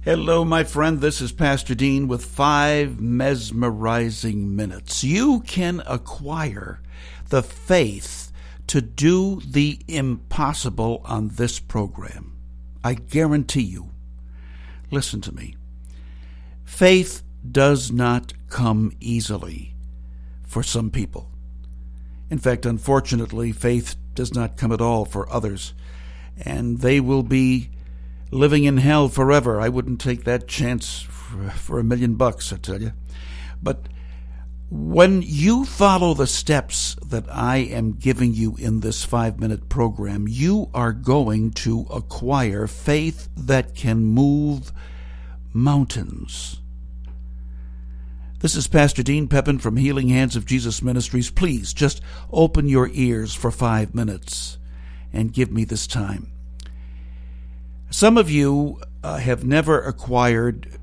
Hello, my friend. This is Pastor Dean with 5 mesmerizing minutes. You can acquire the faith to do the impossible on this program. I guarantee you. Listen to me. Faith does not come easily for some people. In fact, unfortunately, faith does not come at all for others, and they will be living in hell forever. I wouldn't take that chance for $1 million, I tell you. But when you follow the steps that I am giving you in this 5-minute program, you are going to acquire faith that can move mountains. This is Pastor Dean Pepin from Healing Hands of Jesus Ministries. Please just open your ears for 5 minutes and give me this time. Some of you have never acquired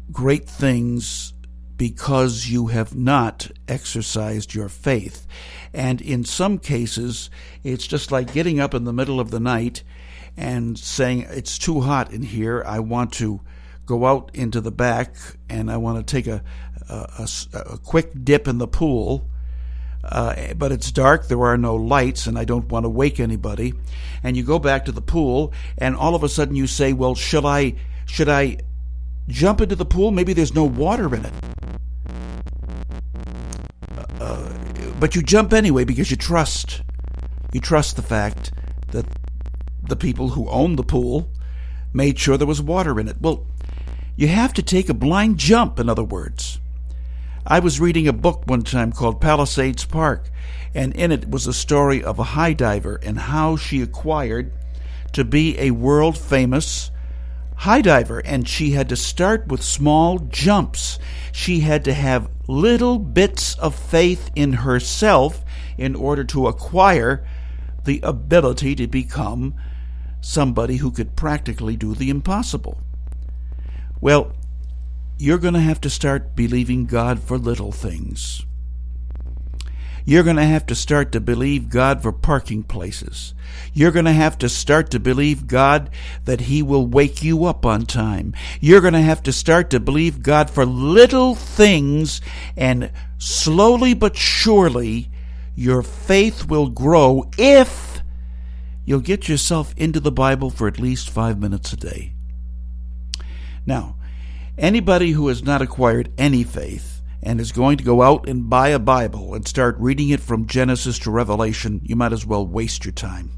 great things because you have not exercised your faith. And in some cases, it's just like getting up in the middle of the night and saying, it's too hot in here, I want to go out into the back and I want to take a quick dip in the pool. But it's dark, there are no lights, and I don't want to wake anybody. And you go back to the pool, and all of a sudden you say, well, should I jump into the pool? Maybe there's no water in it. But you jump anyway because you trust. You trust the fact that the people who own the pool made sure there was water in it. Well, you have to take a blind jump, in other words. I was reading a book one time called Palisades Park, and in it was a story of a high diver and how she acquired to be a world-famous high diver. And she had to start with small jumps. She had to have little bits of faith in herself in order to acquire the ability to become somebody who could practically do the impossible. Well, you're going to have to start believing God for little things. You're going to have to start to believe God for parking places. You're going to have to start to believe God that He will wake you up on time. You're going to have to start to believe God for little things, and slowly but surely your faith will grow if you'll get yourself into the Bible for at least 5 minutes a day. Now, anybody who has not acquired any faith and is going to go out and buy a Bible and start reading it from Genesis to Revelation, you might as well waste your time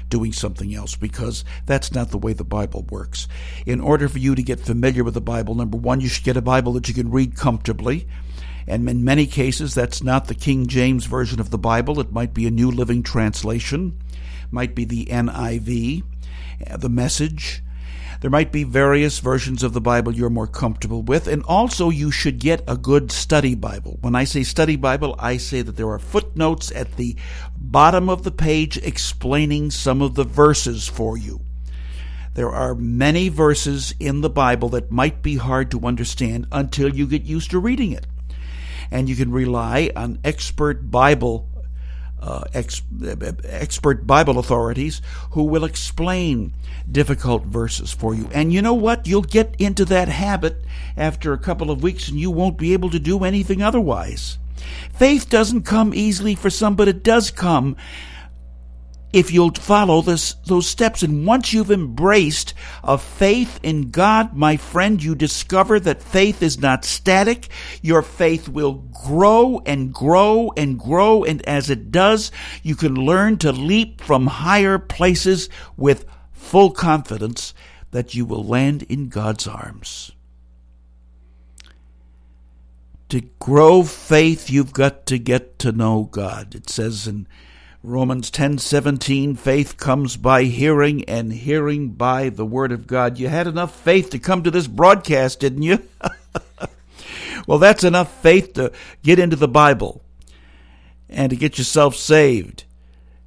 doing something else, because that's not the way the Bible works. In order for you to get familiar with the Bible, number one, you should get a Bible that you can read comfortably. And in many cases, that's not the King James Version of the Bible. It might be a New Living Translation, might be the NIV, the Message. There might be various versions of the Bible you're more comfortable with, and also you should get a good study Bible. When I say study Bible, I say that there are footnotes at the bottom of the page explaining some of the verses for you. There are many verses in the Bible that might be hard to understand until you get used to reading it. And you can rely on expert Bible authorities who will explain difficult verses for you. And you know what? You'll get into that habit after a couple of weeks, and you won't be able to do anything otherwise. Faith doesn't come easily for some, but it does come if you'll follow those steps. And once you've embraced a faith in God, my friend, you discover that faith is not static. Your faith will grow and grow and grow, and as it does, you can learn to leap from higher places with full confidence that you will land in God's arms. To grow faith, you've got to get to know God. It says in Romans 10:17, faith comes by hearing, and hearing by the Word of God. You had enough faith to come to this broadcast, didn't you? Well, that's enough faith to get into the Bible and to get yourself saved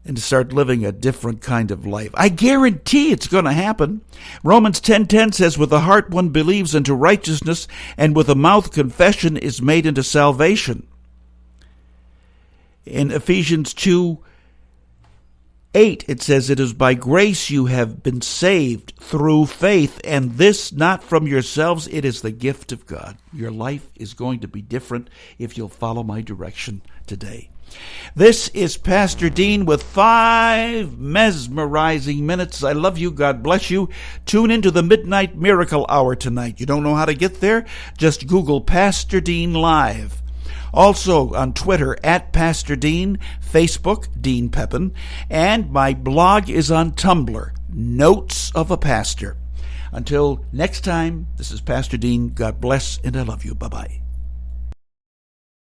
and to start living a different kind of life. I guarantee it's going to happen. Romans 10:10 says, with the heart one believes unto righteousness, and with the mouth confession is made unto salvation. In Ephesians 2, 8, it says, "It is by grace you have been saved through faith, and this not from yourselves, it is the gift of God." Your life is going to be different if you'll follow my direction today. This is Pastor Dean with 5 mesmerizing minutes. I love you. God bless you. Tune into the Midnight Miracle Hour tonight. You don't know how to get there? Just Google Pastor Dean Live. Also on Twitter, @Pastor Dean, Facebook, Dean Pepin, and my blog is on Tumblr, Notes of a Pastor. Until next time, this is Pastor Dean. God bless, and I love you. Bye-bye.